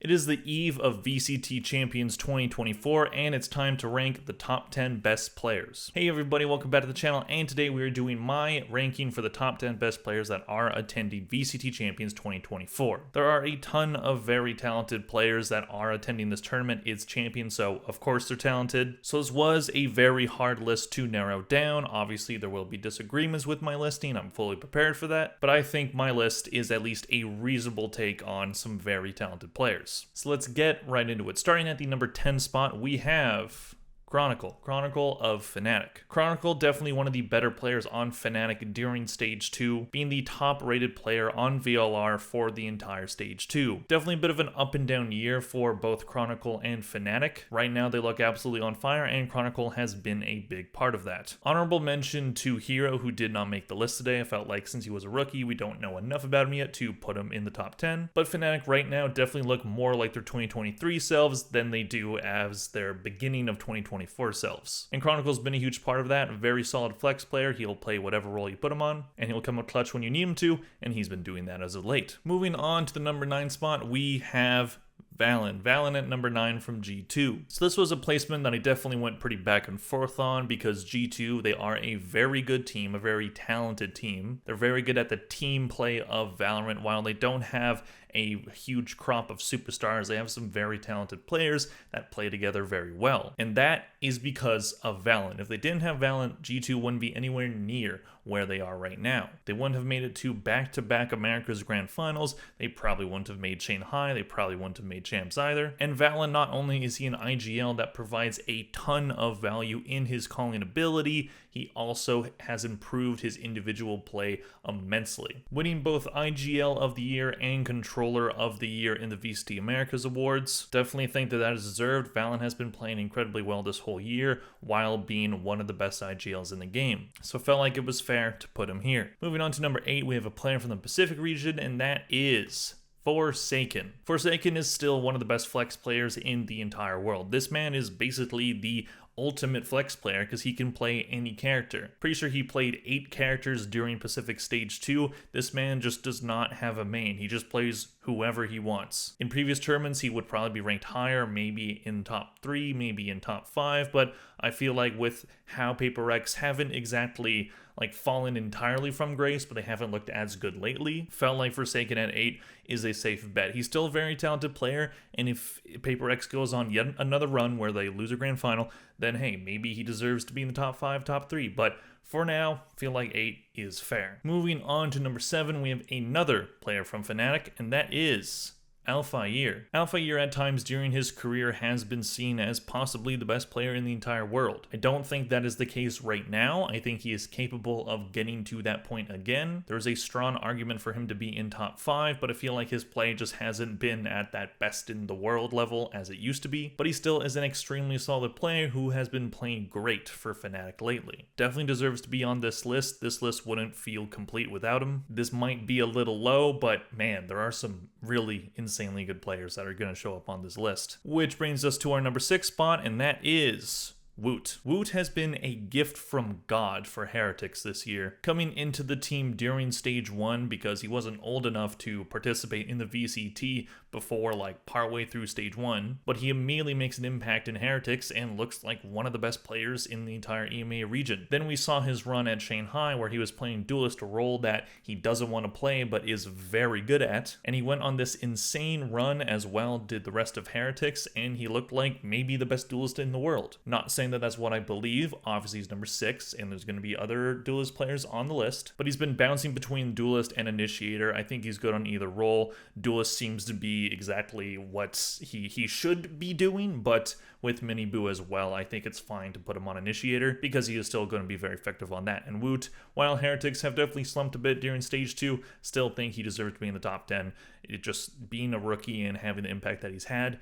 It is the eve of VCT Champions 2024, and it's time to rank the top 10 best players. Hey everybody, welcome back to the channel, and today we are doing my ranking for the top 10 best players that are attending VCT Champions 2024. There are a ton of very talented players that are attending this tournament. It's Champions, so of course they're talented. So this was a very hard list to narrow down. Obviously there will be disagreements with my listing, I'm fully prepared for that, but I think my list is at least a reasonable take on some very talented players. So let's get right into it. Starting at the number 10 spot, we have Chronicle of Fnatic. Chronicle, definitely one of the better players on Fnatic during Stage 2, being the top rated player on VLR for the entire Stage 2. Definitely a bit of an up and down year for both Chronicle and Fnatic. Right now they look absolutely on fire, and Chronicle has been a big part of that. Honorable mention to Hero, who did not make the list today. I felt like since he was a rookie, we don't know enough about him yet to put him in the top 10. But Fnatic right now definitely look more like their 2023 selves than they do as their beginning of 2024 selves. And Chronicle's been a huge part of that. A very solid flex player. He'll play whatever role you put him on, and he'll come up clutch when you need him to, and he's been doing that as of late. Moving on to the number 9 spot, we have Valen at number 9 from G2. So this was a placement that I definitely went pretty back and forth on, because G2, they are a very good team, a very talented team. They're very good at the team play of Valorant. While they don't have a huge crop of superstars, they have some very talented players that play together very well. And that is because of Valen. If they didn't have Valen, G2 wouldn't be anywhere near where they are right now. They wouldn't have made it to back-to-back America's Grand Finals. They probably wouldn't have made Shanghai. They probably wouldn't have made Champs either. And Valen, not only is he an IGL that provides a ton of value in his calling ability, he also has improved his individual play immensely. Winning both IGL of the Year and Controller of the Year in the VCT Americas Awards. Definitely think that that is deserved. Valen has been playing incredibly well this whole year while being one of the best IGLs in the game. So felt like it was fair to put him here. Moving on to number 8, we have a player from the Pacific region, and that is Forsaken. Forsaken is still one of the best flex players in the entire world. This man is basically the ultimate flex player because he can play any character. Pretty sure he played 8 characters during Pacific Stage 2. This man just does not have a main. He just plays whoever he wants. In previous tournaments, he would probably be ranked higher, maybe in top 3, maybe in top 5, but I feel like with how PaperX haven't exactly fallen entirely from grace, but they haven't looked as good lately, felt like Forsaken at 8 is a safe bet. He's still a very talented player, and if PaperX goes on yet another run where they lose a grand final, then hey, maybe he deserves to be in the top 5, top 3, but for now, feel like 8 is fair. Moving on to number 7, we have another player from Fnatic, and that is Alphayear. Alphayear at times during his career has been seen as possibly the best player in the entire world. I don't think that is the case right now. I think he is capable of getting to that point again. There's a strong argument for him to be in top 5, but I feel like his play just hasn't been at that best in the world level as it used to be. But he still is an extremely solid player who has been playing great for Fnatic lately. Definitely deserves to be on this list. This list wouldn't feel complete without him. This might be a little low, but man, there are some really insanely good players that are going to show up on this list. Which brings us to our number 6 spot, and that is Woot. Woot has been a gift from God for Heretics this year, coming into the team during Stage 1 because he wasn't old enough to participate in the VCT before partway through Stage 1, but he immediately makes an impact in Heretics and looks like one of the best players in the entire EMEA region. Then we saw his run at Shanghai where he was playing Duelist, a role that he doesn't want to play but is very good at, and he went on this insane run as well did the rest of Heretics, and he looked like maybe the best Duelist in the world. Not saying that that's what I believe. Obviously he's number 6 and there's going to be other Duelist players on the list, but he's been bouncing between Duelist and Initiator. I think he's good on either role. Duelist seems to be exactly what he should be doing, but with Mini Boo as well, I think it's fine to put him on Initiator because he is still going to be very effective on that. And Woot, while Heretics have definitely slumped a bit during Stage 2, still think he deserves to be in the top 10. It just being a rookie and having the impact that he's had,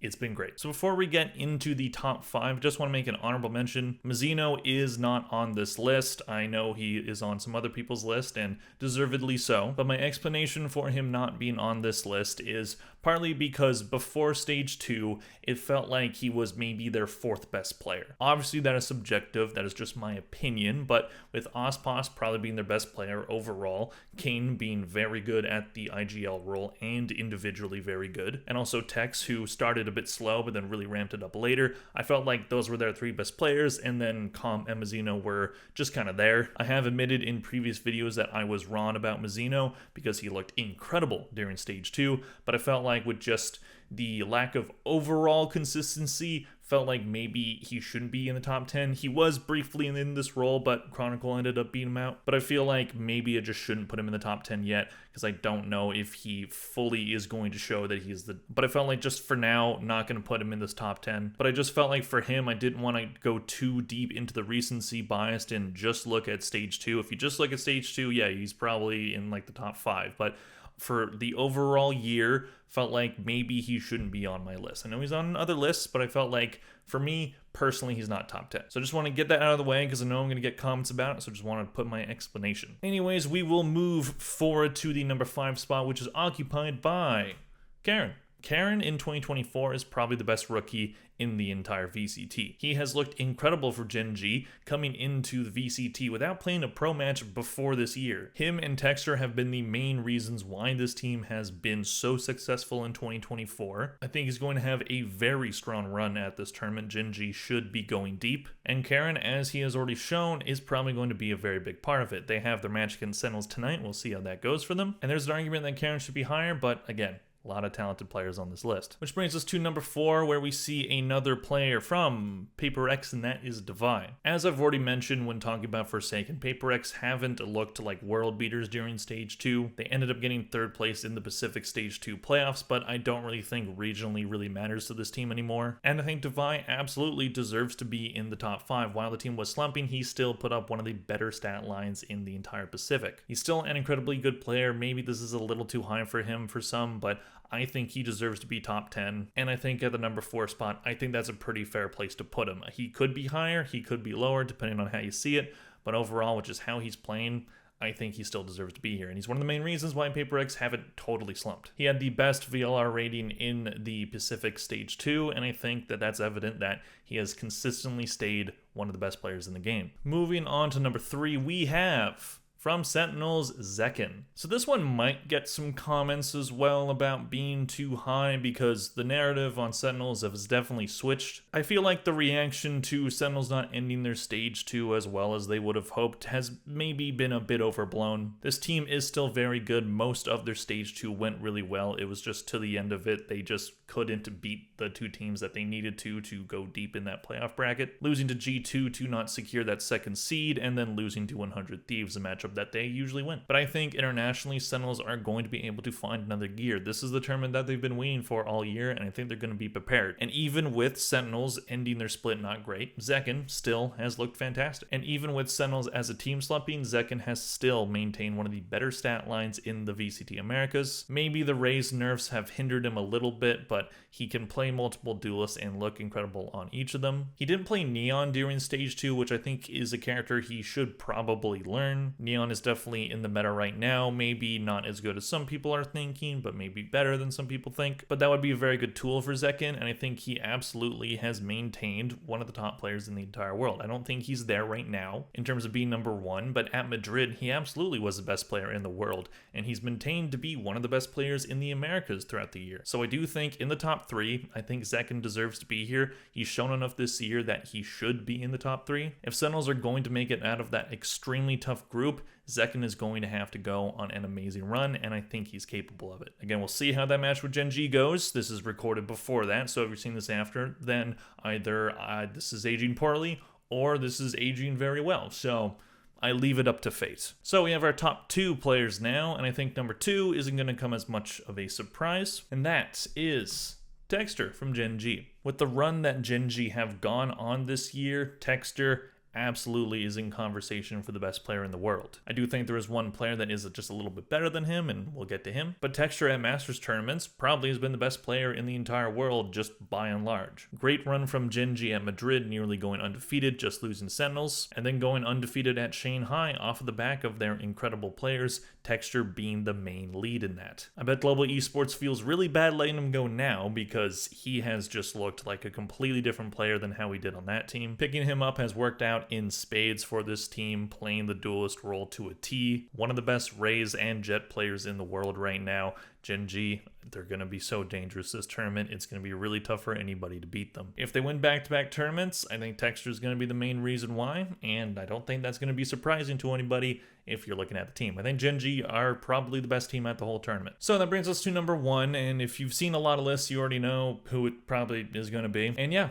it's been great. So before we get into the top 5, just want to make an honorable mention. Mazzino is not on this list. I know he is on some other people's list, and deservedly so, but my explanation for him not being on this list is partly because before stage 2, it felt like he was maybe their 4th best player. Obviously, that is subjective, that is just my opinion, but with Ospos probably being their best player overall, Kane being very good at the IGL role and individually very good, and also Tex, who started a bit slow but then really ramped it up later, I felt like those were their 3 best players, and then Com and Mazzino were just kind of there. I have admitted in previous videos that I was wrong about Mazzino because he looked incredible during stage 2, but I felt like with just the lack of overall consistency, felt like maybe he shouldn't be in the top 10. He was briefly in this role, but Chronicle ended up beating him out. But I feel like maybe I just shouldn't put him in the top 10 yet, because I don't know if he fully is going to show that he's the... But I felt like just for now, not going to put him in this top 10. But I just felt like for him, I didn't want to go too deep into the recency bias and just look at stage 2. If you just look at stage 2, yeah, he's probably in like the top 5. But for the overall year, felt like maybe he shouldn't be on my list. I know he's on other lists, but I felt like for me personally, he's not top 10. So I just want to get that out of the way because I know I'm going to get comments about it. So I just want to put my explanation. Anyways, we will move forward to the number 5 spot, which is occupied by Karen. Karen in 2024 is probably the best rookie in the entire VCT. He has looked incredible for Gen G coming into the VCT without playing a pro match before this year. Him and Texter have been the main reasons why this team has been so successful in 2024. I think he's going to have a very strong run at this tournament. Gen G should be going deep, and Karen, as he has already shown, is probably going to be a very big part of it. They have their match against Sentinels tonight. We'll see how that goes for them. And there's an argument that Karen should be higher, but again, a lot of talented players on this list. Which brings us to number 4, where we see another player from Paper X, and that is Divine. As I've already mentioned when talking about Forsaken, Paper X haven't looked like world beaters during Stage 2. They ended up getting 3rd place in the Pacific Stage 2 playoffs, but I don't really think regionally really matters to this team anymore. And I think Divine absolutely deserves to be in the top 5. While the team was slumping, he still put up one of the better stat lines in the entire Pacific. He's still an incredibly good player. Maybe this is a little too high for him for some, but I think he deserves to be top 10, and I think at the number 4 spot, I think that's a pretty fair place to put him. He could be higher, he could be lower, depending on how you see it, but overall, with just how he's playing, I think he still deserves to be here, and he's one of the main reasons why Paper X haven't totally slumped. He had the best VLR rating in the Pacific Stage 2, and I think that that's evident that he has consistently stayed one of the best players in the game. Moving on to number 3, we have... from Sentinels, Zekin. So this one might get some comments as well about being too high because the narrative on Sentinels has definitely switched. I feel like the reaction to Sentinels not ending their stage 2 as well as they would have hoped has maybe been a bit overblown. This team is still very good. Most of their stage 2 went really well. It was just to the end of it, they just couldn't beat the 2 teams that they needed to go deep in that playoff bracket. Losing to G2 to not secure that 2nd seed, and then losing to 100 Thieves, a matchup that they usually win. But I think internationally, Sentinels are going to be able to find another gear. This is the tournament that they've been waiting for all year, and I think they're going to be prepared. And even with Sentinels ending their split not great, Zekin still has looked fantastic. And even with Sentinels as a team slumping, Zekin has still maintained one of the better stat lines in the VCT Americas. Maybe the raised nerfs have hindered him a little bit, but he can play multiple duelists and look incredible on each of them. He didn't play Neon during Stage 2, which I think is a character he should probably learn. Neon is definitely in the meta right now, maybe not as good as some people are thinking, but maybe better than some people think. But that would be a very good tool for Zekin, and I think he absolutely has maintained one of the top players in the entire world. I don't think he's there right now in terms of being number 1, but at Madrid, he absolutely was the best player in the world, and he's maintained to be one of the best players in the Americas throughout the year. So I do think in the top 3, I think Zekin deserves to be here. He's shown enough this year that he should be in the top 3. If Sentinels are going to make it out of that extremely tough group, Zekin is going to have to go on an amazing run, and I think he's capable of it. Again, we'll see how that match with Gen G goes. This is recorded before that, so if you're seeing this after, then either this is aging poorly or this is aging very well. So I leave it up to fate. So we have our top 2 players now, and I think number 2 isn't going to come as much of a surprise, and that is Texter from Gen G. With the run that Gen G have gone on this year, Texter absolutely is in conversation for the best player in the world. I do think there is one player that is just a little bit better than him, and we'll get to him. But Texture at Masters tournaments probably has been the best player in the entire world, just by and large. Great run from Genji at Madrid, nearly going undefeated, just losing Sentinels, and then going undefeated at Shanghai off of the back of their incredible players, Texture being the main lead in that. I bet Global Esports feels really bad letting him go now because he has just looked like a completely different player than how he did on that team. Picking him up has worked out in spades for this team, playing the duelist role to a T. One of the best Raze and Jet players in the world right now. Genji, they're going to be so dangerous this tournament. It's going to be really tough for anybody to beat them. If they win back-to-back tournaments, I think Texture is going to be the main reason why, and I don't think that's going to be surprising to anybody if you're looking at the team. I think Genji are probably the best team at the whole tournament. So that brings us to number 1, and if you've seen a lot of lists, you already know who it probably is going to be. And yeah,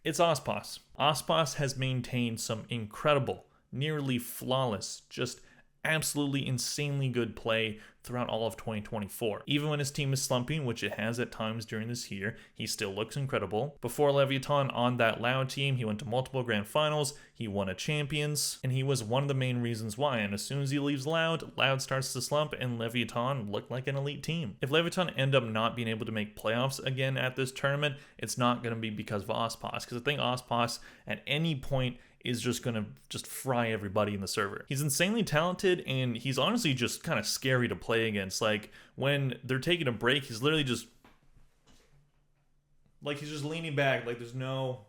it's Ospas. Ospas has maintained some incredible, nearly flawless, just absolutely insanely good play throughout all of 2024. Even when his team is slumping, which it has at times during this year, he still looks incredible. Before Leviathan on that Loud team, he went to multiple grand finals, he won a Champions, and he was one of the main reasons why. And as soon as he leaves Loud starts to slump, and Leviathan looked like an elite team. If Leviathan end up not being able to make playoffs again at this tournament, it's not going to be because of Ospas, because I think Ospas at any point is just going to fry everybody in the server. He's insanely talented, and he's honestly just kind of scary to play against. Like, when they're taking a break, he's literally just, like, he's just leaning back, like there's no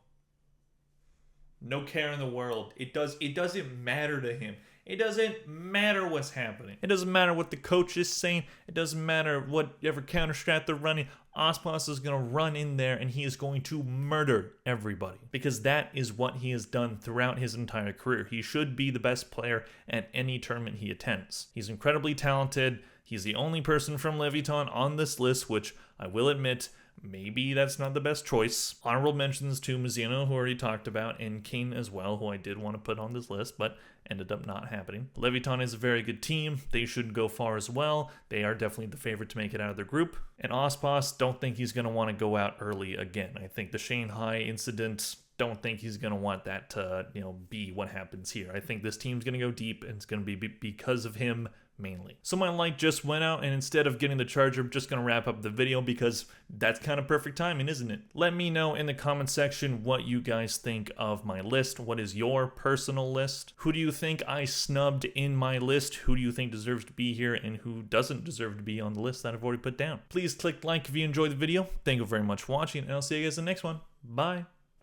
care in the world. It doesn't matter to him. It doesn't matter what's happening. It doesn't matter what the coach is saying. It doesn't matter whatever counter strat they're running. Ospas is going to run in there and he is going to murder everybody, because that is what he has done throughout his entire career. He should be the best player at any tournament he attends. He's incredibly talented. He's the only person from Leviathan on this list, which I will admit, maybe that's not the best choice. Honorable mentions to Mizuno, who I already talked about, and King as well, who I did want to put on this list, but ended up not happening. Leviathan is a very good team. They should go far as well. They are definitely the favorite to make it out of their group. And Ospas, don't think he's going to want to go out early again. I think the Shanghai incident, don't think he's going to want that to, be what happens here. I think this team's going to go deep, and it's going to be because of him mainly. So my light just went out, and instead of getting the charger, I'm just going to wrap up the video because that's kind of perfect timing, isn't it? Let me know in the comment section what you guys think of my list. What is your personal list? Who do you think I snubbed in my list? Who do you think deserves to be here, and who doesn't deserve to be on the list that I've already put down? Please click like if you enjoyed the video. Thank you very much for watching, and I'll see you guys in the next one. Bye.